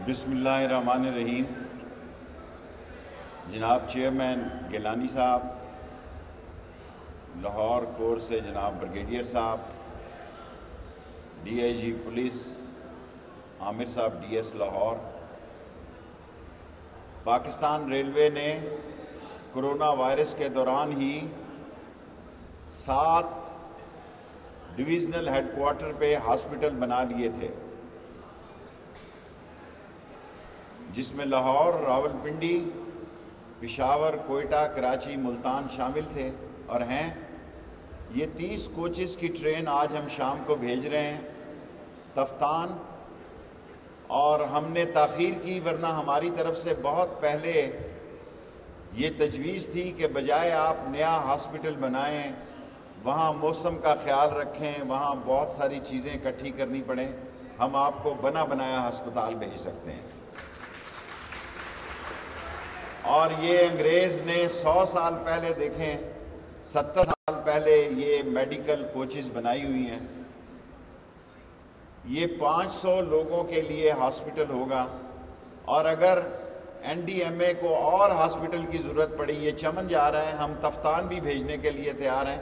بسم اللہ الرحمن الرحیم۔ جناب چیئرمین گیلانی صاحب، لاہور کور سے جناب بریگیڈیئر صاحب، ڈی آئی جی پولیس عامر صاحب D S Lahore, Pakistan railway نے کرونا وائرس کے دوران ہی 7 ڈویژنل ہیڈ کوارٹر پہ ہاسپٹل بنا لیے تھے، جس میں لاہور، راولپنڈی، پشاور، کوئٹہ، کراچی، ملتان شامل تھے اور ہیں۔ یہ 30 کوچز کی ٹرین آج ہم شام کو بھیج رہے ہیں تفتان، اور ہم نے تاخیر کی، ورنہ ہماری طرف سے بہت پہلے یہ تجویز تھی کہ بجائے آپ نیا ہاسپٹل بنائیں، وہاں موسم کا خیال رکھیں، وہاں بہت ساری چیزیں اکٹھی کرنی پڑیں، ہم آپ کو بنا بنایا ہسپتال بھیج سکتے ہیں۔ اور یہ انگریز نے 100 سال پہلے، دیکھیں 70 سال پہلے یہ میڈیکل کوچز بنائی ہوئی ہیں۔ یہ 500 لوگوں کے لیے ہاسپٹل ہوگا، اور اگر این ڈی ایم اے کو اور ہاسپٹل کی ضرورت پڑی، یہ چمن جا رہا ہے، ہم تفتان بھی بھیجنے کے لیے تیار ہیں،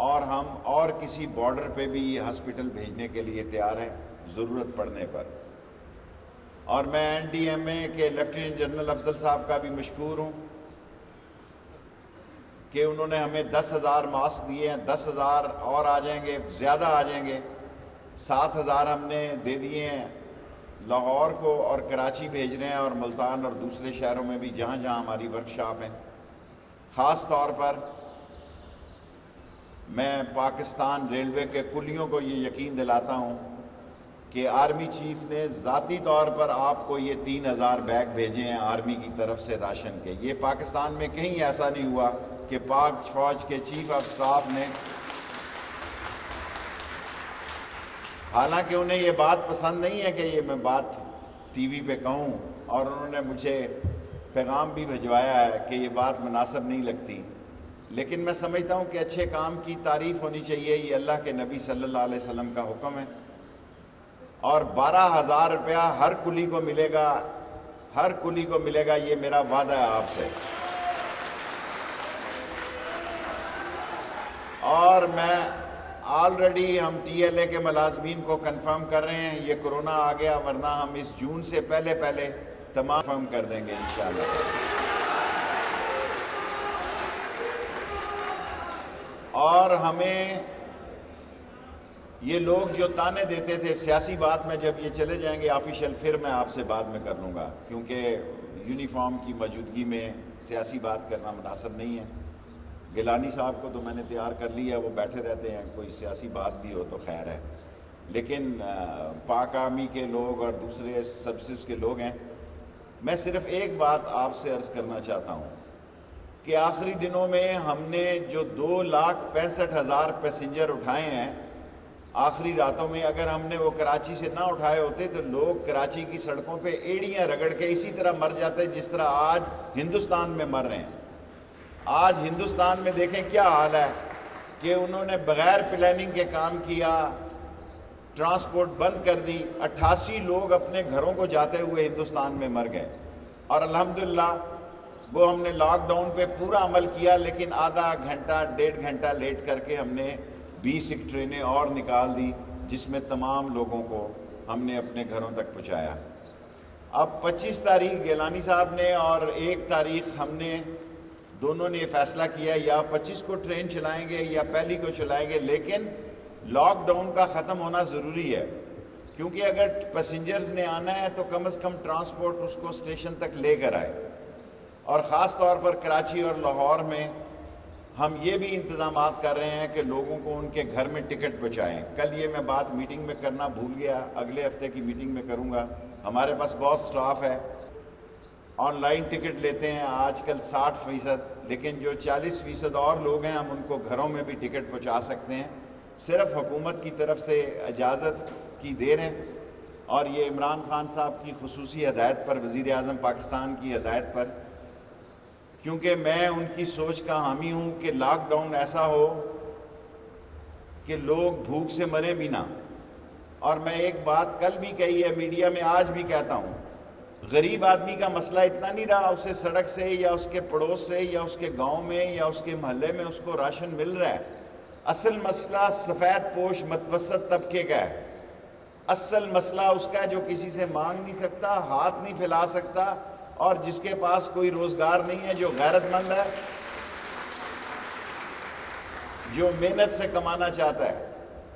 اور ہم اور کسی بارڈر پہ بھی یہ ہاسپٹل بھیجنے کے لیے تیار ہیں ضرورت پڑنے پر۔ اور میں این ڈی ایم اے کے لیفٹیننٹ جنرل افضل صاحب کا بھی مشکور ہوں کہ انہوں نے ہمیں 10,000 ماسک دیے ہیں، 10,000 اور آ جائیں گے، زیادہ آ جائیں گے، 7,000 ہم نے دے دیے ہیں لاہور کو، اور کراچی بھیج رہے ہیں، اور ملتان اور دوسرے شہروں میں بھی جہاں جہاں ہماری ورکشاپ ہیں۔ خاص طور پر میں پاکستان ریلوے کے کلیوں کو یہ یقین دلاتا ہوں کہ آرمی چیف نے ذاتی طور پر آپ کو یہ 3,000 بیگ بھیجے ہیں آرمی کی طرف سے راشن کے۔ یہ پاکستان میں کہیں ایسا نہیں ہوا کہ پاک فوج کے چیف آف سٹاف نے، حالانکہ انہیں یہ بات پسند نہیں ہے کہ یہ میں بات ٹی وی پہ کہوں، اور انہوں نے مجھے پیغام بھی بھجوایا ہے کہ یہ بات مناسب نہیں لگتی، لیکن میں سمجھتا ہوں کہ اچھے کام کی تعریف ہونی چاہیے، یہ اللہ کے نبی صلی اللہ علیہ وسلم کا حکم ہے۔ اور 12,000 روپیہ ہر کلی کو ملے گا، ہر کلی کو ملے گا، یہ میرا وعدہ ہے آپ سے۔ اور میں آلریڈی ہم ٹی ایل اے کے ملازمین کو کنفرم کر رہے ہیں، یہ کرونا آ گیا، ورنہ ہم اس جون سے پہلے تمام کنفرم کر دیں گے انشاءاللہ۔ اور ہمیں یہ لوگ جو تانے دیتے تھے سیاسی بات میں، جب یہ چلے جائیں گے آفیشیل، پھر میں آپ سے بعد میں کر لوں گا، کیونکہ یونیفارم کی موجودگی میں سیاسی بات کرنا مناسب نہیں ہے۔ گیلانی صاحب کو تو میں نے تیار کر لیا، وہ بیٹھے رہتے ہیں، کوئی سیاسی بات بھی ہو تو خیر ہے، لیکن پاک آرمی کے لوگ اور دوسرے سروسز کے لوگ ہیں۔ میں صرف ایک بات آپ سے عرض کرنا چاہتا ہوں کہ آخری دنوں میں ہم نے جو 2,65,000 پیسنجر اٹھائے ہیں آخری راتوں میں، اگر ہم نے وہ کراچی سے نہ اٹھائے ہوتے تو لوگ کراچی کی سڑکوں پہ ایڑیاں رگڑ کے اسی طرح مر جاتے جس طرح آج ہندوستان میں مر رہے ہیں۔ آج ہندوستان میں دیکھیں کیا حال ہے کہ انہوں نے بغیر پلاننگ کے کام کیا، ٹرانسپورٹ بند کر دی، 88 لوگ اپنے گھروں کو جاتے ہوئے ہندوستان میں مر گئے، اور الحمدللہ وہ ہم نے لاک ڈاؤن پہ پورا عمل کیا، لیکن آدھا گھنٹہ 1.5 گھنٹہ لیٹ کر کے ہم نے 20 ٹرینیں اور نکال دی، جس میں تمام لوگوں کو ہم نے اپنے گھروں تک پہنچایا۔ اب 25 تاریخ گیلانی صاحب نے اور 1 تاریخ ہم نے، دونوں نے یہ فیصلہ کیا یا 25 کو ٹرین چلائیں گے یا پہلی کو چلائیں گے، لیکن لاک ڈاؤن کا ختم ہونا ضروری ہے، کیونکہ اگر پیسنجرز نے آنا ہے تو کم از کم ٹرانسپورٹ اس کو اسٹیشن تک لے کر آئے۔ اور خاص طور پر کراچی اور لاہور میں ہم یہ بھی انتظامات کر رہے ہیں کہ لوگوں کو ان کے گھر میں ٹکٹ پہنچائیں۔ کل یہ میں بات میٹنگ میں کرنا بھول گیا، اگلے ہفتے کی میٹنگ میں کروں گا۔ ہمارے پاس بہت سٹاف ہے، آن لائن ٹکٹ لیتے ہیں آج کل 60%، لیکن جو 40% اور لوگ ہیں ہم ان کو گھروں میں بھی ٹکٹ پہنچا سکتے ہیں، صرف حکومت کی طرف سے اجازت کی دیر ہے، اور یہ عمران خان صاحب کی خصوصی ہدایت پر، وزیر اعظم پاکستان کی ہدایت پر، کیونکہ میں ان کی سوچ کا حامی ہوں کہ لاک ڈاؤن ایسا ہو کہ لوگ بھوک سے مرے بھی نہ۔ اور میں ایک بات کل بھی کہی ہے، میڈیا میں آج بھی کہتا ہوں غریب آدمی کا مسئلہ اتنا نہیں رہا اسے سڑک سے یا اس کے پڑوس سے یا اس کے گاؤں میں یا اس کے محلے میں اس کو راشن مل رہا ہے. اصل مسئلہ سفید پوش متوسط طبقے کا ہے. اصل مسئلہ اس کا ہے جو کسی سے مانگ نہیں سکتا, ہاتھ نہیں پھیلا سکتا, اور جس کے پاس کوئی روزگار نہیں ہے, جو غیرت مند ہے, جو محنت سے کمانا چاہتا ہے,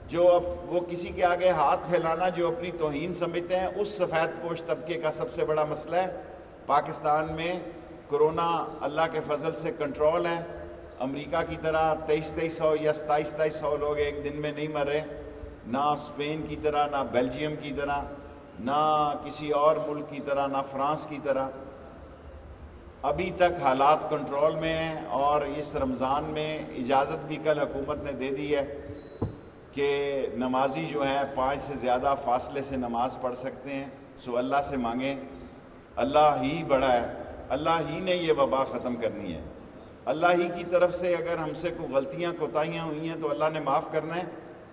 جو اب وہ کسی کے آگے ہاتھ پھیلانا جو اپنی توہین سمجھتے ہیں, اس سفید پوش طبقے کا سب سے بڑا مسئلہ ہے. پاکستان میں کرونا اللہ کے فضل سے کنٹرول ہے. امریکہ کی طرح 2300 یا 2700 لوگ ایک دن میں نہیں مر رہے, نہ اسپین کی طرح, نہ بیلجیم کی طرح, نہ کسی اور ملک کی طرح, نہ فرانس کی طرح. ابھی تک حالات کنٹرول میں ہیں, اور اس رمضان میں اجازت بھی کل حکومت نے دے دی ہے کہ نمازی جو ہیں 5 سے زیادہ فاصلے سے نماز پڑھ سکتے ہیں. سو اللہ سے مانگیں, اللہ ہی بڑا ہے, اللہ ہی نے یہ وبا ختم کرنی ہے. اللہ ہی کی طرف سے اگر ہم سے کوئی غلطیاں کوتاہیاں ہوئی ہیں تو اللہ نے معاف کرنا ہے,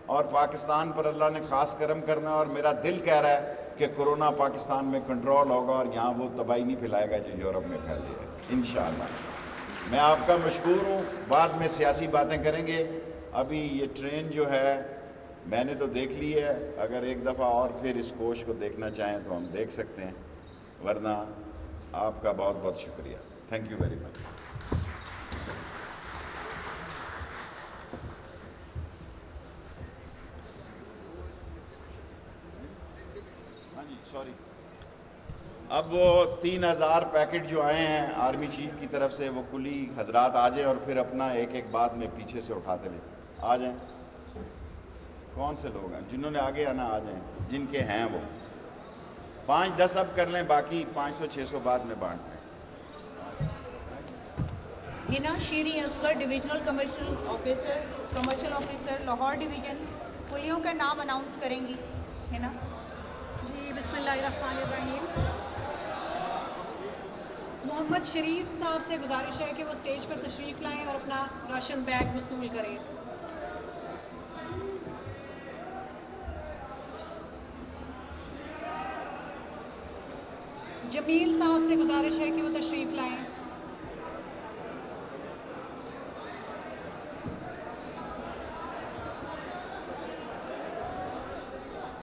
اور پاکستان پر اللہ نے خاص کرم کرنا ہے. اور میرا دل کہہ رہا ہے کہ کرونا پاکستان میں کنٹرول ہوگا, اور یہاں وہ تباہی نہیں پھیلائے گا جو یورپ میں پھیلی ہے انشاءاللہ. میں آپ کا مشکور ہوں. بعد میں سیاسی باتیں کریں گے. ابھی یہ ٹرین جو ہے میں نے تو دیکھ لی ہے, اگر ایک دفعہ اور پھر اس کوچ کو دیکھنا چاہیں تو ہم دیکھ سکتے ہیں, ورنہ آپ کا بہت بہت شکریہ. Thank you very much. Sorry, اب وہ 3000 پیکٹ جو آئے ہیں آرمی چیف کی طرف سے, وہ کلی حضرات آ جائیں اور پھر اپنا ایک ایک بات میں پیچھے سے اٹھاتے لیں. آ جائیں. کون سے لوگ ہیں جنہوں نے آگے آنا؟ آ جائیں جن کے ہیں وہ. 5-10 اب کر لیں, باقی 500-600 بعد میں بانٹ لیں. Hina Sheri Asghar, divisional commercial officer Lahore division, پولیوں کا نام اناؤنس کریں گی. ہنا جی, بسم اللہ الرحمن الرحیم. محمد شریف صاحب سے گزارش ہے کہ وہ اسٹیج پر تشریف لائیں اور اپنا راشن بیگ وصول کریں. جمیل صاحب سے گزارش ہے کہ وہ تشریف لائیں.